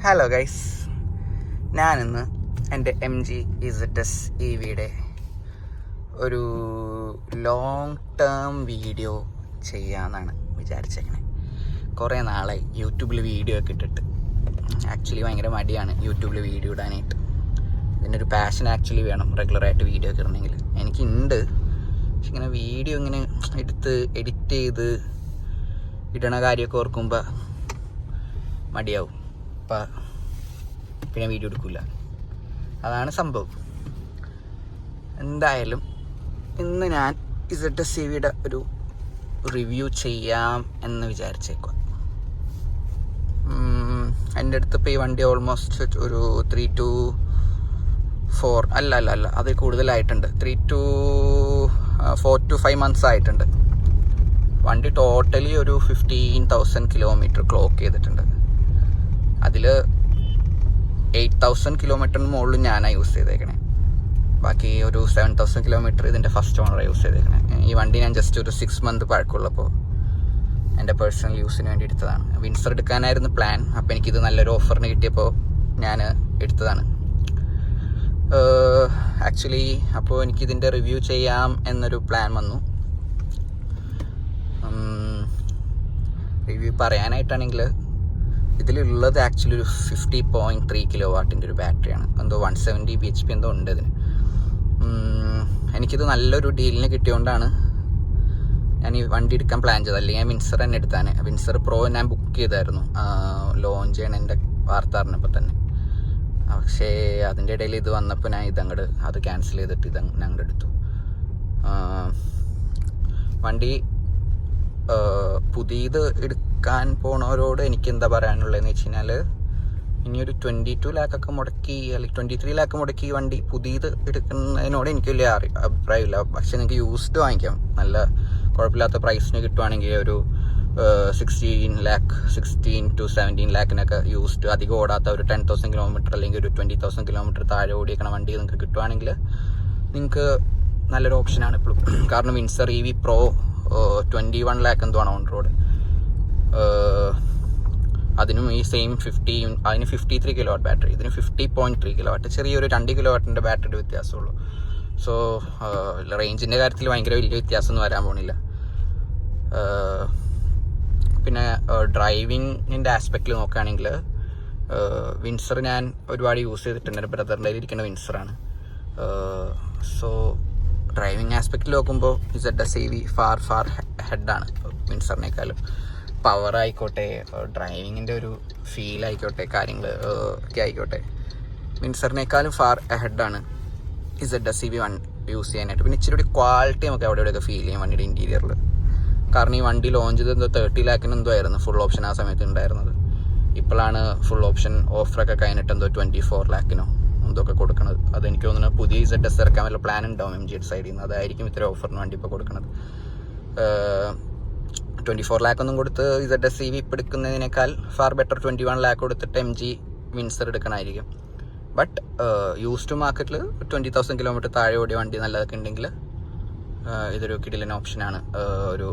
Hello guys, ഞാനിന്ന് എൻ്റെ MG-ZS EVയുടെ ഒരു ലോങ് ടേം വീഡിയോ ചെയ്യാമെന്നാണ് വിചാരിച്ചേക്കണേ. കുറേ നാളായി യൂട്യൂബിൽ വീഡിയോ ഒക്കെ ഇട്ടിട്ട്. ആക്ച്വലി ഭയങ്കര മടിയാണ് യൂട്യൂബിൽ വീഡിയോ ഇടാനായിട്ട്. ഇതിനൊരു പാഷൻ ആക്ച്വലി വേണം റെഗുലറായിട്ട് വീഡിയോ ഒക്കെ ഇടണമെങ്കിൽ. എനിക്കുണ്ട്, പക്ഷെ ഇങ്ങനെ വീഡിയോ ഇങ്ങനെ എടുത്ത് എഡിറ്റ് ചെയ്ത് ഇടണ കാര്യമൊക്കെ ഓർക്കുമ്പോൾ മടിയാവും. പിന്നെ വീഡിയോ എടുക്കില്ല, അതാണ് സംഭവം. എന്തായാലും ഇന്ന് ഞാൻ ZS EVയുടെ ഒരു റിവ്യൂ ചെയ്യാം എന്ന് വിചാരിച്ചേക്കുക. എൻ്റെ അടുത്ത് ഇപ്പോൾ ഈ വണ്ടി ഓൾമോസ്റ്റ് ഒരു 3 to 4 അല്ല അതിൽ കൂടുതലായിട്ടുണ്ട്. 3 to 4 to 5 months ആയിട്ടുണ്ട്. വണ്ടി ടോട്ടലി ഒരു 15,000 കിലോമീറ്റർ ക്ലോക്ക് ചെയ്തിട്ടുണ്ട്. അതിൽ 8,000 കിലോമീറ്ററിന് മുകളിൽ ഞാനാണ് യൂസ് ചെയ്തേക്കണേ. ബാക്കി ഒരു 7,000 കിലോമീറ്റർ ഇതിൻ്റെ ഫസ്റ്റ് ഓണറാണ് യൂസ് ചെയ്തേക്കണേ. ഈ വണ്ടി ഞാൻ ജസ്റ്റ് ഒരു 6 month പഴക്കമുള്ളപ്പോൾ എൻ്റെ പേഴ്സണൽ യൂസിന് വേണ്ടി എടുത്തതാണ്. വിൻസർ എടുക്കാനായിരുന്നു പ്ലാൻ. അപ്പോൾ എനിക്കിത് നല്ലൊരു ഓഫറിന് കിട്ടിയപ്പോൾ ഞാൻ എടുത്തതാണ്. ആക്ച്വലി അപ്പോൾ എനിക്കിതിൻ്റെ റിവ്യൂ ചെയ്യാം എന്നൊരു പ്ലാൻ വന്നു. റിവ്യൂ പറയാനായിട്ടാണെങ്കിൽ ഇതിലുള്ളത് ആക്ച്വലി ഒരു 50.3 kW ഒരു ബാറ്ററിയാണ്. എന്തോ 170 bhp എന്തോ ഉണ്ട് ഇതിന്. എനിക്കിത് നല്ലൊരു ഡീലിന് കിട്ടിയോണ്ടാണ് ഞാൻ ഈ വണ്ടി എടുക്കാൻ പ്ലാൻ ചെയ്തത്. അല്ലെങ്കിൽ ഞാൻ വിൻസർ തന്നെ എടുത്താണ്. വിൻസർ പ്രോ ഞാൻ ബുക്ക് ചെയ്തായിരുന്നു ലോഞ്ച് ചെയ്യണ എൻ്റെ വാർത്ത അറിഞ്ഞപ്പോൾ തന്നെ. പക്ഷേ അതിൻ്റെ ഇടയിൽ ഇത് വന്നപ്പോൾ ഞാൻ അത് ക്യാൻസൽ ചെയ്തിട്ട് ഞങ്ങൾ എടുത്തു. വണ്ടി പുതിയത് എടുക്കാൻ പോണവരോട് എനിക്ക് എന്താ പറയാനുള്ളതെന്ന് വെച്ച് കഴിഞ്ഞാൽ, ഇനിയൊരു 22 lakh ഒക്കെ മുടക്കി അല്ലെങ്കിൽ 23 lakh മുടക്കി വണ്ടി പുതിയത് എടുക്കുന്നതിനോട് എനിക്ക് വലിയ അഭിപ്രായമില്ല. പക്ഷെ നിങ്ങൾക്ക് യൂസ്ഡ് വാങ്ങിക്കാം. നല്ല കുഴപ്പമില്ലാത്ത പ്രൈസിന് കിട്ടുവാണെങ്കിൽ ഒരു 16 to 17 lakh യൂസ്ഡ്, അധികം ഓടാത്ത ഒരു 10,000 കിലോമീറ്റർ അല്ലെങ്കിൽ ഒരു 20,000 കിലോമീറ്റർ താഴെ ഓടിയേക്കണ വണ്ടി നിങ്ങൾക്ക് കിട്ടുവാണെങ്കിൽ നിങ്ങൾക്ക് നല്ലൊരു ഓപ്ഷനാണ് ഇപ്പോഴും. കാരണം വിൻസർ EV Pro 21 lakh എന്തുവാണ് ഓൺ റോഡ്. അതിനും ഈ സെയിം അതിന് 53 kW ബാറ്ററി, ഇതിന് 50.3 kW. ചെറിയൊരു 2 kW ബാറ്ററിയുടെ വ്യത്യാസമുള്ളൂ. സോ റേഞ്ചിൻ്റെ കാര്യത്തിൽ ഭയങ്കര വലിയ വ്യത്യാസമൊന്നും വരാൻ പോണില്ല. പിന്നെ ഡ്രൈവിങ്ങിൻ്റെ ആസ്പെക്റ്റിൽ നോക്കുകയാണെങ്കിൽ വിൻസർ ഞാൻ ഒരുപാട് യൂസ് ചെയ്തിട്ടുണ്ട്. എൻ്റെ ബ്രദറിൻ്റെ ഇരിക്കുന്ന വിൻസറാണ്. സോ ഡ്രൈവിങ് ആസ്പെക്റ്റിൽ നോക്കുമ്പോൾ ZS EV ഫാർ ഹെഡാണ് വിൻസറിനേക്കാളും. പവർ ആയിക്കോട്ടെ, ഡ്രൈവിങ്ങിൻ്റെ ഒരു ഫീൽ ആയിക്കോട്ടെ, കാര്യങ്ങൾ ഒക്കെ ആയിക്കോട്ടെ, വിൻസറിനേക്കാളും ഫാർ ഹെഡാണ് ZS EV യൂസ് ചെയ്യാനായിട്ട്. പിന്നെ ഇച്ചിരി കൂടി ക്വാളിറ്റി നമുക്ക് എവിടെയൊക്കെ ഫീൽ ചെയ്യും വണ്ടിയുടെ ഇൻറ്റീരിയറിൽ. കാരണം ഈ വണ്ടി ലോഞ്ച് ചെയ്ത് എന്തോ 30 lakh എന്തോ ആയിരുന്നു ഫുൾ ഓപ്ഷൻ ആ സമയത്ത് ഉണ്ടായിരുന്നത്. ഇപ്പോഴാണ് ഫുൾ ഓപ്ഷൻ ഓഫറൊക്കെ കഴിഞ്ഞിട്ട് എന്തോ 24 lakh എന്തൊക്കെ കൊടുക്കുന്നത്. അതെനിക്ക് തോന്നുന്നു പുതിയ ZS ഇറക്കാൻ വല്ല പ്ലാൻ ഉണ്ടാവും MG സൈഡിൽ നിന്ന്. അതായിരിക്കും ഇത്ര ഓഫറിന് വണ്ടി ഇപ്പോൾ കൊടുക്കുന്നത്. 24 lakh ഒന്നും കൊടുത്ത് ZS EV ഇപ്പോൾ എടുക്കുന്നതിനേക്കാൾ ഫാർ ബെറ്റർ 21 lakh കൊടുത്തിട്ട് MG വിൻസർ എടുക്കണമായിരിക്കും. ബട്ട് യൂസ്ഡ് മാർക്കറ്റിൽ 20,000 കിലോമീറ്റർ താഴെ ഓടിയ വണ്ടി നല്ലതൊക്കെ ഉണ്ടെങ്കിൽ ഇതൊരു കിടിലൻ ഓപ്ഷനാണ്. ഒരു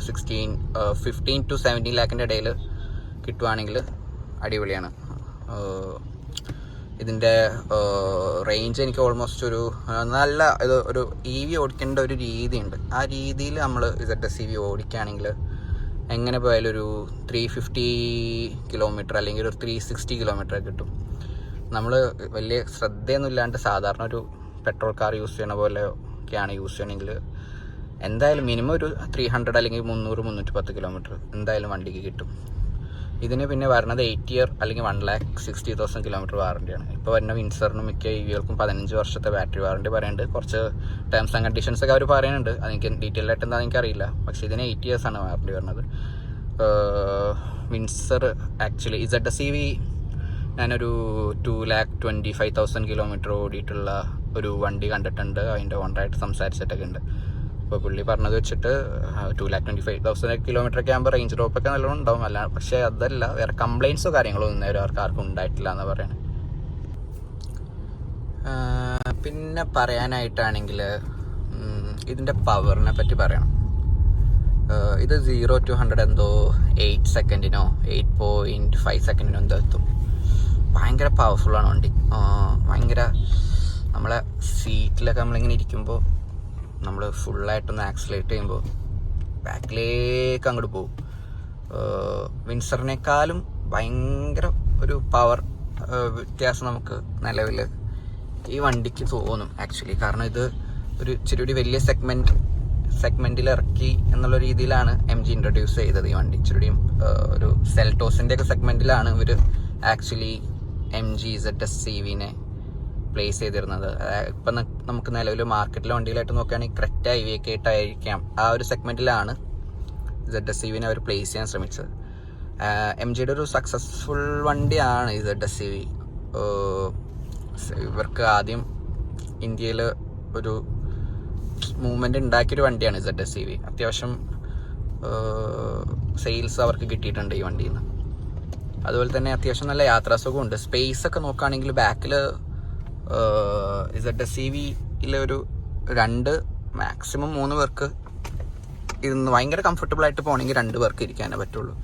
15 to 17 lakh ഇടയിൽ കിട്ടുവാണെങ്കിൽ അടിപൊളിയാണ്. ഇതിൻ്റെ റേഞ്ച് എനിക്ക് ഓൾമോസ്റ്റ് ഒരു നല്ല ഒരു EV ഓടിക്കേണ്ട ഒരു രീതിയുണ്ട്. ആ രീതിയിൽ നമ്മൾ ZS EV ഓടിക്കുകയാണെങ്കിൽ എങ്ങനെ പോയാലും ഒരു 350 കിലോമീറ്റർ അല്ലെങ്കിൽ ഒരു 360 കിലോമീറ്റർ കിട്ടും. നമ്മൾ വലിയ ശ്രദ്ധയൊന്നും ഇല്ലാണ്ട് സാധാരണ ഒരു പെട്രോൾ കാർ യൂസ് ചെയ്യണ പോലെ ഒക്കെയാണ് യൂസ് ചെയ്യണമെങ്കിൽ എന്തായാലും മിനിമം ഒരു 300 അല്ലെങ്കിൽ 300-310 കിലോമീറ്റർ എന്തായാലും വണ്ടിക്ക് കിട്ടും. ഇതിന് പിന്നെ വരുന്നത് 8 year അല്ലെങ്കിൽ 1,60,000 കിലോമീറ്റർ വാറണ്ടിയാണ്. ഇപ്പോൾ വരുന്ന വിൻസറിനും മിക്ക EVകൾക്കും 15 വർഷത്തെ ബാറ്ററി വാറണ്ടി പറയുന്നുണ്ട്. കുറച്ച് ടേംസ് ആൻഡ് കണ്ടീഷൻസ് ഒക്കെ അവർ പറയുന്നുണ്ട്. അതെനിക്ക് ഡീറ്റെയിൽ ആയിട്ട് എന്താണെന്ന് എനിക്കറിയില്ല. പക്ഷേ ഇതിന് 8 years ആണ് വാറണ്ടി വരുന്നത്. വിൻസർ ആക്ച്വലി ZS EV ഞാനൊരു 2,25,000 കിലോമീറ്റർ ഓടിയിട്ടുള്ള ഒരു വണ്ടി കണ്ടിട്ടുണ്ട്. അതിൻ്റെ ഓണറായിട്ട് സംസാരിച്ചിട്ടൊക്കെ ഉണ്ട്. ഇപ്പോൾ പുള്ളി പറഞ്ഞത് വെച്ചിട്ട് 2,25,000 കിലോമീറ്റർ ഒക്കെ ആകുമ്പോൾ റേഞ്ച് ഡ്രോപ്പൊക്കെ നല്ലോണം ഉണ്ടാവും. അല്ല, പക്ഷേ അതല്ല, വേറെ കംപ്ലയിൻസോ കാര്യങ്ങളോ ഒന്നും ആർക്കും ഉണ്ടായിട്ടില്ല എന്ന് പറയണേ. പിന്നെ പറയാനായിട്ടാണെങ്കിൽ ഇതിൻ്റെ പവറിനെ പറ്റി പറയണം. ഇത് 0 to 100 എന്തോ 8 സെക്കൻഡിനോ 8.5 സെക്കൻഡിനോ എന്തോ എത്തും. ഭയങ്കര പവർഫുള്ളാണ് വണ്ടി. ഭയങ്കര നമ്മളെ സീറ്റിലൊക്കെ നമ്മളിങ്ങനെ ഇരിക്കുമ്പോൾ നമ്മൾ ഫുള്ളായിട്ടൊന്ന് ആക്സിലേറ്റ് ചെയ്യുമ്പോൾ ബാക്കിലേക്ക് അങ്ങോട്ട് പോകും. വിൻസറിനേക്കാളും ഭയങ്കര ഒരു പവർ വ്യത്യാസം നമുക്ക് നിലവിൽ ഈ വണ്ടിക്ക് തോന്നും ആക്ച്വലി. കാരണം ഇത് ഒരു ഇച്ചിരി കൂടി വലിയ സെഗ്മെൻറ്റിൽ ഇറക്കി എന്നുള്ള രീതിയിലാണ് MG ഇൻട്രൊഡ്യൂസ് ചെയ്തത് ഈ വണ്ടി. ഇച്ചിരിയും ഒരു സെൽട്ടോസിൻ്റെ ഒക്കെ സെഗ്മെൻറ്റിലാണ് ഇവർ ആക്ച്വലി MG ZS-CV പ്ലേസ് ചെയ്തിരുന്നത്. ഇപ്പം നമുക്ക് നിലവിൽ മാർക്കറ്റിലെ വണ്ടികളായിട്ട് നോക്കുകയാണെങ്കിൽ ക്രെറ്റ ഇവയൊക്കെ ആയിട്ടായിരിക്കാം ആ ഒരു സെഗ്മെൻറ്റിലാണ് ZS-CV അവർ പ്ലേസ് ചെയ്യാൻ ശ്രമിച്ചത്. MGയുടെ ഒരു സക്സസ്ഫുൾ വണ്ടിയാണ് ഈ ZS-CV. ഇവർക്ക് ആദ്യം ഇന്ത്യയിൽ ഒരു മൂവ്മെൻ്റ് ഉണ്ടാക്കിയൊരു വണ്ടിയാണ് ZS-CV. അത്യാവശ്യം സെയിൽസ് അവർക്ക് കിട്ടിയിട്ടുണ്ട് ഈ വണ്ടിയിൽ നിന്ന്. അതുപോലെ തന്നെ അത്യാവശ്യം നല്ല യാത്രാസുഖമുണ്ട്. സ്പേസ് ഒക്കെ നോക്കുകയാണെങ്കിൽ ബാക്കിൽ ZS-CVയിൽ ഒരു 2 മാക്സിമം 3 പേർക്ക് ഇരുന്ന് ഭയങ്കര കംഫർട്ടബിളായിട്ട് പോകണമെങ്കിൽ 2 പേർക്ക് ഇരിക്കാനേ പറ്റുള്ളൂ.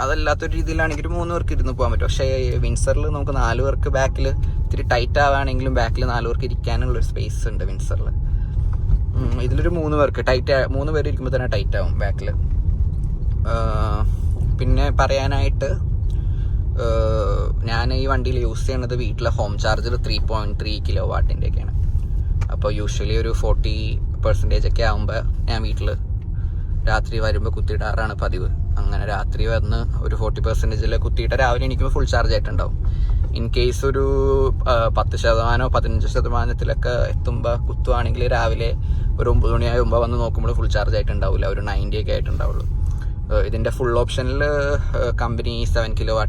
അതല്ലാത്തൊരു രീതിയിലാണെങ്കിൽ 3 പേർക്ക് ഇരുന്ന് പോകാൻ പറ്റും. പക്ഷേ വിൻസറിൽ നമുക്ക് 4 പേർക്ക് ബാക്കിൽ ഇത്തിരി ടൈറ്റ് ആവുകയാണെങ്കിലും ബാക്കിൽ 4 പേർക്ക് ഇരിക്കാനുള്ളൊരു സ്പേസ് ഉണ്ട് വിൻസറിൽ. ഇതിലൊരു 3 പേർക്ക് 3 പേര് ഇരിക്കുമ്പോൾ തന്നെ ടൈറ്റ് ആവും ബാക്കിൽ. പിന്നെ പറയാനായിട്ട് ഞാൻ ഈ വണ്ടിയിൽ യൂസ് ചെയ്യുന്നത് വീട്ടിലെ ഹോം ചാർജർ 3.3 kW-ഒക്കെയാണ്. അപ്പോൾ യൂഷ്വലി ഒരു 40% ഒക്കെ ആകുമ്പോൾ ഞാൻ വീട്ടിൽ രാത്രി വരുമ്പോൾ കുത്തിയിടാറാണ് പതിവ്. അങ്ങനെ രാത്രി വന്ന് ഒരു 40% കുത്തിയിട്ട് രാവിലെ എണീക്കുമ്പോൾ ഫുൾ ചാർജ് ആയിട്ടുണ്ടാവും. ഇൻ കേസ് ഒരു 10% 15% എത്തുമ്പോൾ കുത്തുവാണെങ്കിൽ രാവിലെ ഒരു 9 മണിയാകുമ്പോൾ വന്ന് നോക്കുമ്പോൾ ഫുൾ ചാർജ് ആയിട്ടുണ്ടാവില്ല, ഒരു 90 ഒക്കെ ആയിട്ടുണ്ടാവുള്ളൂ. ഇതിൻ്റെ ഫുൾ ഓപ്ഷനിൽ കമ്പനി 7 kW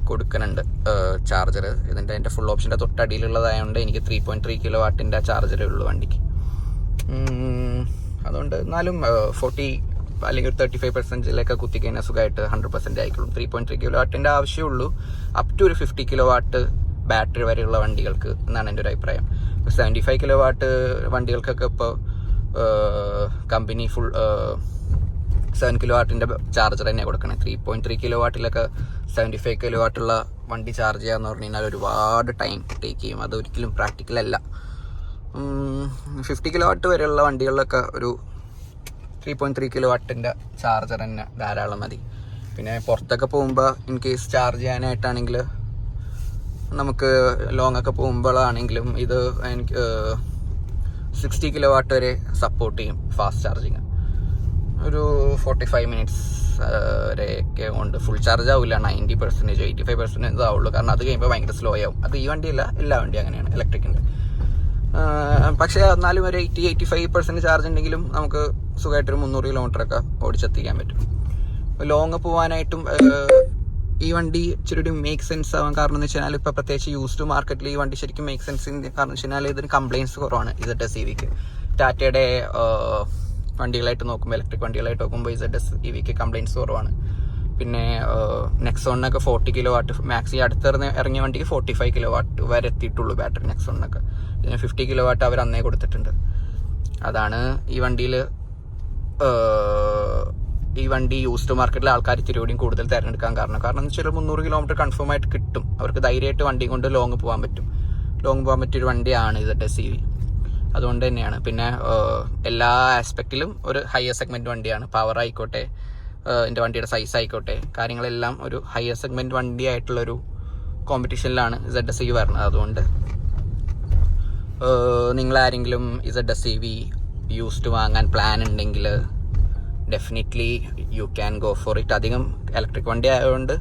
കൊടുക്കുന്നുണ്ട് ചാർജർ. എൻ്റെ ഫുൾ ഓപ്ഷൻ്റെ തൊട്ടടിയിലുള്ളതായതുകൊണ്ട് എനിക്ക് 3.3 kW ചാർജറേ ഉള്ളൂ വണ്ടിക്ക്. അതുകൊണ്ട് എന്നാലും 40 അല്ലെങ്കിൽ ഒരു 35% കുത്തിക്കഴിഞ്ഞാൽ സുഖമായിട്ട് 100% ആയിക്കോളും. 3.3 kW ആവശ്യമുള്ളൂ അപ് ടു ഒരു 50 kW ബാറ്ററി വരെയുള്ള വണ്ടികൾക്ക് എന്നാണ് എൻ്റെ ഒരു അഭിപ്രായം. 75 kW വണ്ടികൾക്കൊക്കെ ഇപ്പോൾ കമ്പനി ഫുൾ 7 kW ചാർജർ തന്നെ കൊടുക്കണേ. 3.3 kW 75 kW ഉള്ള വണ്ടി ചാർജ് ചെയ്യാന്ന് പറഞ്ഞു കഴിഞ്ഞാൽ ഒരുപാട് ടൈം ടേക്ക് ചെയ്യും. അതൊരിക്കലും പ്രാക്ടിക്കൽ അല്ല. 50 kW വരെയുള്ള വണ്ടികളിലൊക്കെ ഒരു 3.3 kW ചാർജർ തന്നെ ധാരാളം മതി. പിന്നെ പുറത്തൊക്കെ പോകുമ്പോൾ ഇൻ കേസ് ചാർജ് ചെയ്യാനായിട്ടാണെങ്കിൽ നമുക്ക് ലോങ് ഒക്കെ പോകുമ്പോഴാണെങ്കിലും ഇത് എനിക്ക് 60 kW വരെ സപ്പോർട്ട് ചെയ്യും ഫാസ്റ്റ് ചാർജിങ്. ഒരു 45 minutes വരെയൊക്കെ കൊണ്ട് ഫുൾ ചാർജ് ആവില്ല. 90% 85% ആവുള്ളൂ. കാരണം അത് കഴിയുമ്പോൾ ഭയങ്കര സ്ലോ ആവും. അത് ഈ വണ്ടിയല്ല, എല്ലാ വണ്ടിയും അങ്ങനെയാണ് ഇലക്ട്രിക്കിൻ്റെ. പക്ഷേ എന്നാലും ഒരു 80-85% ചാർജ് ഉണ്ടെങ്കിലും നമുക്ക് സുഖമായിട്ടൊരു 300 കിലോമീറ്ററൊക്കെ ഓടിച്ചെത്തിക്കാൻ പറ്റും. ലോങ് പോകാനായിട്ടും ഈ വണ്ടി ഇച്ചിരി മേക്ക് സെൻസ് ആവാൻ കാരണം എന്ന് വെച്ചാൽ ഇപ്പോൾ പ്രത്യേകിച്ച് യൂസ്ഡ് മാർക്കറ്റിൽ ഈ വണ്ടി ശരിക്കും മേക്ക് സെൻസ് കാരണം എന്ന് വെച്ചാൽ ഇതിന് കംപ്ലയിൻസ് കുറവാണ്. ZS-CVക്ക് ടാറ്റയുടെ വണ്ടികളായിട്ട് നോക്കുമ്പോൾ, ഇലക്ട്രിക് വണ്ടികളായിട്ട് നോക്കുമ്പോൾ ZS-CVക്ക് കംപ്ലയിൻസ് കുറവാണ്. പിന്നെ നെക്സോണിനൊക്കെ 40 kW മാക്സ്, ഈ ഇറങ്ങിയ വണ്ടിക്ക് 45 kW വരെ എത്തിയിട്ടുള്ളൂ ബാറ്ററി നെക്സോണിനൊക്കെ. ഇതിന് 50 kW അവർ അന്നേ കൊടുത്തിട്ടുണ്ട്. അതാണ് ഈ വണ്ടി യൂസ്ഡ് മാർക്കറ്റിലെ ആൾക്കാർ ഇത്തിരിയോടെയും കൂടുതൽ തിരഞ്ഞെടുക്കാൻ കാരണം എന്ന് വെച്ചാൽ 300 km കൺഫേം ആയിട്ട് കിട്ടും. അവർക്ക് ധൈര്യമായിട്ട് വണ്ടി കൊണ്ട് ലോങ് പോകാൻ പറ്റിയൊരു വണ്ടിയാണ് ZS-CV. അതുകൊണ്ട് തന്നെയാണ്. പിന്നെ എല്ലാ ആസ്പെക്റ്റിലും ഒരു ഹയർ സെഗ്മെൻറ്റ് വണ്ടിയാണ്. പവർ ആയിക്കോട്ടെ, എൻ്റെ വണ്ടിയുടെ സൈസ് ആയിക്കോട്ടെ, കാര്യങ്ങളെല്ലാം ഒരു ഹയർ സെഗ്മെൻറ്റ് വണ്ടിയായിട്ടുള്ളൊരു കോമ്പറ്റീഷനിലാണ് ZS-CV വരുന്നത്. അതുകൊണ്ട് നിങ്ങളാരെങ്കിലും ZS-CV യൂസ്ഡ് വാങ്ങാൻ പ്ലാൻ ഉണ്ടെങ്കിൽ definitely you can go for it. അധികം ഇലക്ട്രിക് വണ്ടി ആയതുകൊണ്ട്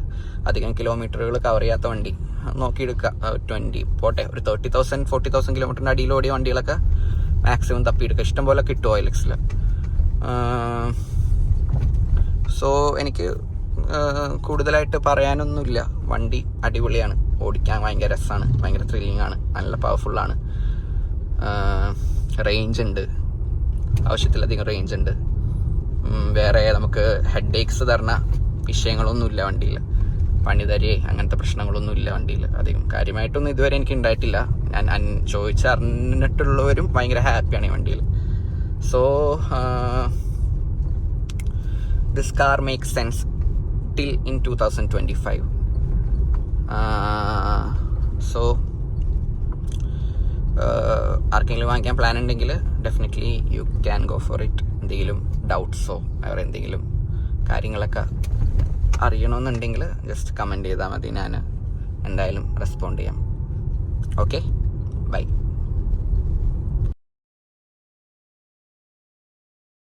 അധികം കിലോമീറ്ററുകൾ കവർ ചെയ്യാത്ത വണ്ടി നോക്കിയെടുക്കുക. 20 പോട്ടെ, ഒരു 30,000-40,000 കിലോമീറ്ററിൻ്റെ അടിയിലോടിയ വണ്ടികളൊക്കെ മാക്സിമം തപ്പിയെടുക്കുക. ഇഷ്ടംപോലെ കിട്ടും OLX-ൽ. സോ എനിക്ക് കൂടുതലായിട്ട് പറയാനൊന്നുമില്ല. വണ്ടി അടിപൊളിയാണ്, ഓടിക്കാൻ ഭയങ്കര രസമാണ്, ഭയങ്കര ത്രില്ലിംഗ് ആണ്, നല്ല പവർഫുള്ളാണ്. റേഞ്ച് ഉണ്ട്, ആവശ്യത്തിലധികം റേഞ്ച് ഉണ്ട്. വേറെ നമുക്ക് ഹെഡ് ഏക്സ് തരണ വിഷയങ്ങളൊന്നുമില്ല വണ്ടിയിൽ. പണിതരേ അങ്ങനത്തെ പ്രശ്നങ്ങളൊന്നുമില്ല വണ്ടിയിൽ. അധികം കാര്യമായിട്ടൊന്നും ഇതുവരെ എനിക്ക് ഉണ്ടായിട്ടില്ല. ഞാൻ ചോദിച്ചറിഞ്ഞിട്ടുള്ളവരും ഭയങ്കര ഹാപ്പിയാണ് ഈ വണ്ടിയിൽ. So this car makes sense till in 2025. So ആർക്കെങ്കിലും വാങ്ങിക്കാൻ പ്ലാൻ ഉണ്ടെങ്കിൽ definitely you can go for it. എന്തെങ്കിലും ഡൗട്ട്സോ വേറെ എന്തെങ്കിലും കാര്യങ്ങളൊക്കെ അറിയണമെന്നുണ്ടെങ്കിൽ ജസ്റ്റ് കമൻറ്റ് ചെയ്താൽ മതി, ഞാൻ എന്തായാലും റെസ്പോണ്ട് ചെയ്യാം. Okay, by.